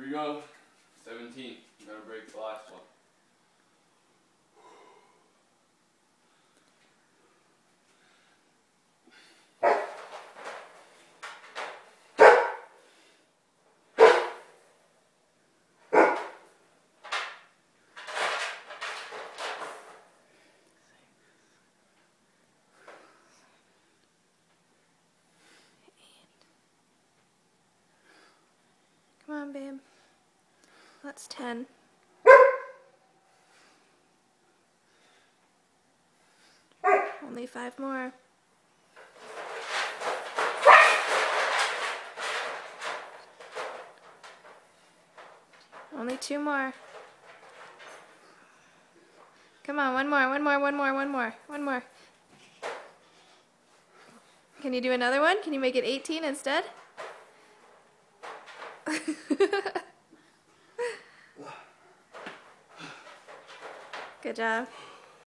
we go. 17. You gotta break the last one. Come on, babe. That's 10. Only 5 more. Only 2 more. Come on, one more. One more. Can you do another one? Can you make it 18 instead? Good job.